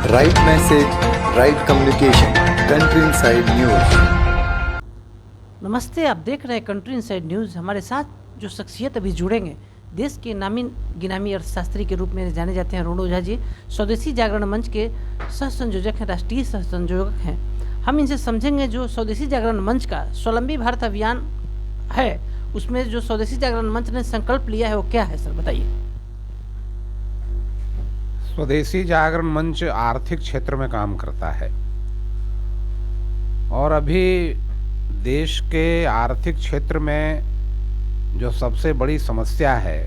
Right message, right communication, country inside news. नमस्ते, आप देख रहे हैं कंट्री इनसाइड न्यूज़। हमारे साथ जो शख्सियत अभी जुड़ेंगे, देश के नामी गिनामी अर्थशास्त्री के रूप में जाने जाते हैं अरुण ओझा जी। स्वदेशी जागरण मंच के सह संयोजक हैं, राष्ट्रीय सह संयोजक हैं। हम इनसे समझेंगे जो स्वदेशी जागरण मंच का स्वावलंबी भारत अभियान है, उसमें जो स्वदेशी जागरण मंच ने संकल्प लिया है वो क्या है सर, बताइए। स्वदेशी जागरण मंच आर्थिक क्षेत्र में काम करता है और अभी देश के आर्थिक क्षेत्र में जो सबसे बड़ी समस्या है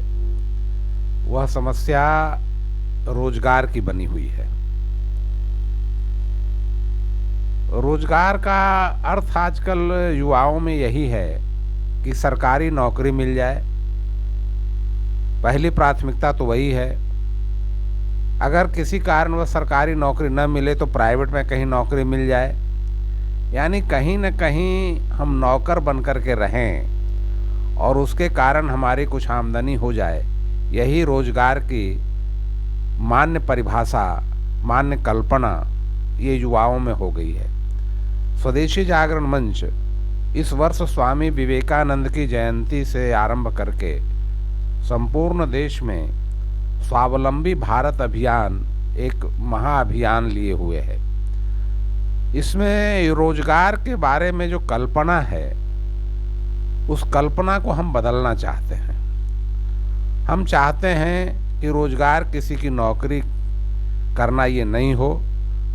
वह समस्या रोजगार की बनी हुई है। रोजगार का अर्थ आजकल युवाओं में यही है कि सरकारी नौकरी मिल जाए, पहली प्राथमिकता तो वही है। अगर किसी कारण वह सरकारी नौकरी न मिले तो प्राइवेट में कहीं नौकरी मिल जाए, यानी कहीं न कहीं हम नौकर बन कर के रहें और उसके कारण हमारी कुछ आमदनी हो जाए। यही रोजगार की मान्य परिभाषा, मान्य कल्पना ये युवाओं में हो गई है। स्वदेशी जागरण मंच इस वर्ष स्वामी विवेकानंद की जयंती से आरंभ करके संपूर्ण देश में स्वावलंबी भारत अभियान एक महाअभियान लिए हुए है। इसमें रोजगार के बारे में जो कल्पना है उस कल्पना को हम बदलना चाहते हैं। हम चाहते हैं कि रोजगार किसी की नौकरी करना ये नहीं हो।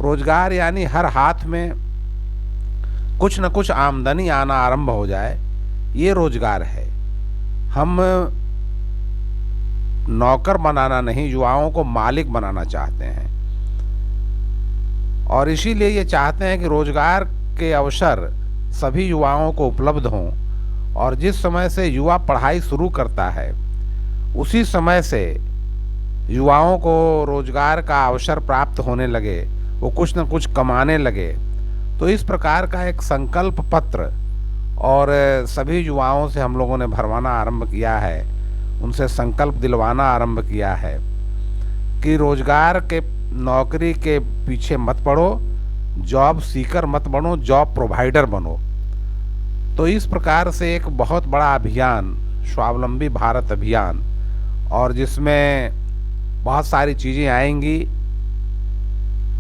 रोजगार यानी हर हाथ में कुछ न कुछ आमदनी आना आरंभ हो जाए, ये रोजगार है। हम नौकर बनाना नहीं, युवाओं को मालिक बनाना चाहते हैं और इसीलिए ये चाहते हैं कि रोजगार के अवसर सभी युवाओं को उपलब्ध हों और जिस समय से युवा पढ़ाई शुरू करता है उसी समय से युवाओं को रोजगार का अवसर प्राप्त होने लगे, वो कुछ न कुछ कमाने लगे। तो इस प्रकार का एक संकल्प पत्र और सभी युवाओं से हम लोगों ने भरवाना आरंभ किया है, उनसे संकल्प दिलवाना आरंभ किया है कि रोजगार के नौकरी के पीछे मत पड़ो, जॉब सीकर मत बनो, जॉब प्रोवाइडर बनो। तो इस प्रकार से एक बहुत बड़ा अभियान, स्वावलंबी भारत अभियान, और जिसमें बहुत सारी चीज़ें आएंगी।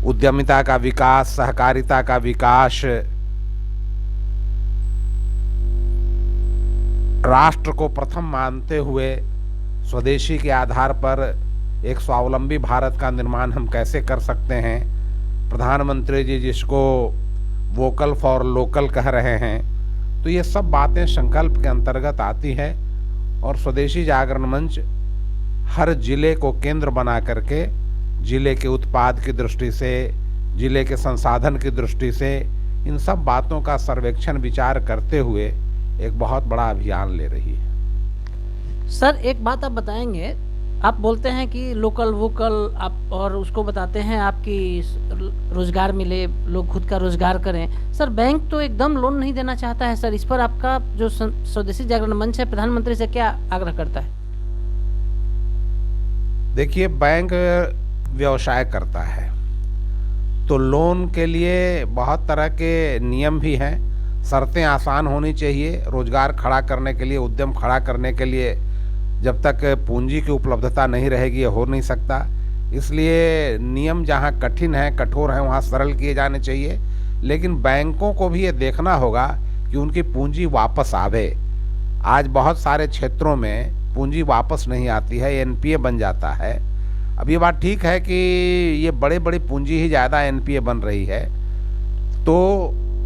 उद्यमिता का विकास, सहकारिता का विकास, राष्ट्र को प्रथम मानते हुए स्वदेशी के आधार पर एक स्वावलंबी भारत का निर्माण हम कैसे कर सकते हैं। प्रधानमंत्री जी जिसको वोकल फॉर लोकल कह रहे हैं, तो ये सब बातें संकल्प के अंतर्गत आती है और स्वदेशी जागरण मंच हर जिले को केंद्र बना करके जिले के उत्पाद की दृष्टि से, जिले के संसाधन की दृष्टि से इन सब बातों का सर्वेक्षण विचार करते हुए एक बहुत बड़ा अभियान ले रही है। सर एक बात आप बताएंगे, आप बोलते हैं कि लोकल वोकल आप, और उसको बताते हैं आपकी रोजगार मिले, लोग खुद का रोजगार करें। सर बैंक तो एकदम लोन नहीं देना चाहता है सर, इस पर आपका जो स्वदेशी जागरण मंच है प्रधानमंत्री से क्या आग्रह करता है? देखिए, बैंक व्यवसाय करता है तो लोन के लिए बहुत तरह के नियम भी हैं, शर्तें आसान होनी चाहिए। रोजगार खड़ा करने के लिए, उद्यम खड़ा करने के लिए जब तक पूंजी की उपलब्धता नहीं रहेगी ये हो नहीं सकता। इसलिए नियम जहाँ कठिन है, कठोर हैं, वहाँ सरल किए जाने चाहिए। लेकिन बैंकों को भी ये देखना होगा कि उनकी पूंजी वापस आवे। आज बहुत सारे क्षेत्रों में पूंजी वापस नहीं आती है, एनपीए बन जाता है। अब ये बात ठीक है कि ये बड़े बड़ी पूंजी ही ज़्यादा एनपीए बन रही है, तो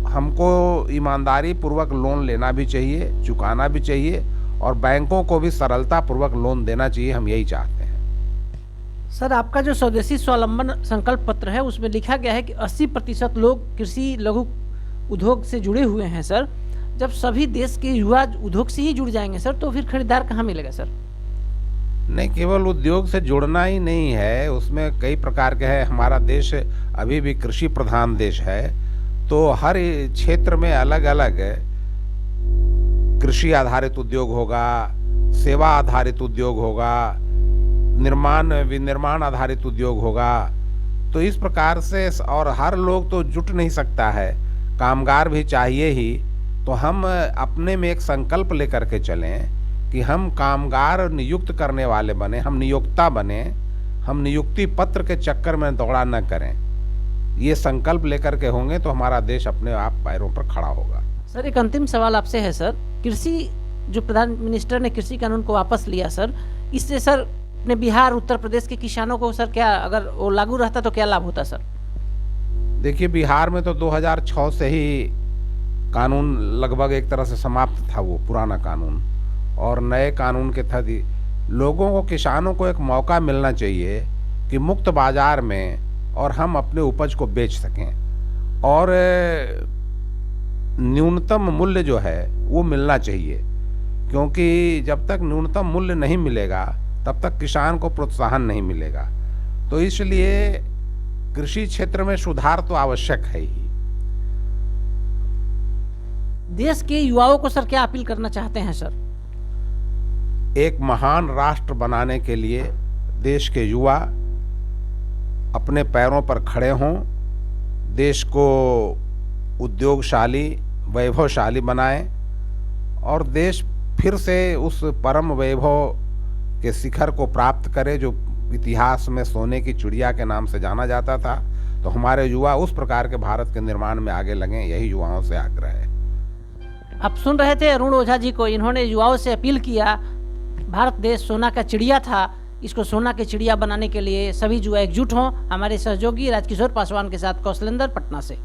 हमको ईमानदारी पूर्वक लोन लेना भी चाहिए, चुकाना भी चाहिए और बैंकों को भी सरलता पूर्वक लोन देना चाहिए। हम यही चाहते हैं। सर आपका जो स्वदेशी स्वावलंबन संकल्प पत्र है उसमें लिखा गया है कि 80% लोग कृषि लघु उद्योग से जुड़े हुए हैं सर। जब सभी देश के युवा उद्योग से ही जुड़ जाएंगे सर, तो फिर खरीदार कहाँ मिलेगा सर? नहीं, केवल उद्योग से जुड़ना ही नहीं है, उसमें कई प्रकार के हैं। हमारा देश अभी भी कृषि प्रधान देश है, तो हर क्षेत्र में अलग अलग कृषि आधारित उद्योग होगा, सेवा आधारित उद्योग होगा, निर्माण विनिर्माण आधारित उद्योग होगा। तो इस प्रकार से और हर लोग तो जुट नहीं सकता है, कामगार भी चाहिए ही। तो हम अपने में एक संकल्प लेकर के चलें कि हम कामगार नियुक्त करने वाले बने, हम नियोक्ता बने, हम नियुक्ति पत्र के चक्कर में दौड़ा न करें। ये संकल्प लेकर के होंगे तो हमारा देश अपने आप पैरों पर खड़ा होगा। सर, एक अंतिम सवाल आपसे है सर। कृषि जो प्रधान मिनिस्टर ने कृषि कानून को वापस लिया सर, इससे सर अपने बिहार उत्तर प्रदेश के किसानों को सर क्या, अगर वो लागू रहता तो क्या लाभ होता सर? देखिए, बिहार में तो 2006 से ही कानून लगभग एक तरह से समाप्त था, वो पुराना कानून, और नए कानून के तहत लोगों को, किसानों को एक मौका मिलना चाहिए कि मुक्त बाजार में और हम अपने उपज को बेच सकें, और न्यूनतम मूल्य जो है वो मिलना चाहिए, क्योंकि जब तक न्यूनतम मूल्य नहीं मिलेगा तब तक किसान को प्रोत्साहन नहीं मिलेगा। तो इसलिए कृषि क्षेत्र में सुधार तो आवश्यक है ही। देश के युवाओं को सर क्या अपील करना चाहते हैं सर? एक महान राष्ट्र बनाने के लिए देश के युवा अपने पैरों पर खड़े हों, देश को उद्योगशाली, वैभवशाली बनाएं, और देश फिर से उस परम वैभव के शिखर को प्राप्त करे जो इतिहास में सोने की चिड़िया के नाम से जाना जाता था। तो हमारे युवा उस प्रकार के भारत के निर्माण में आगे लगें, यही युवाओं से आग्रह है। आप सुन रहे थे अरुण ओझा जी को। इन्होंने युवाओं से अपील किया, भारत देश सोना का चिड़िया था, इसको सोना के चिड़िया बनाने के लिए सभी युवा एकजुट हों। हमारे सहयोगी राजकिशोर पासवान के साथ कौशलेंद्र, पटना से।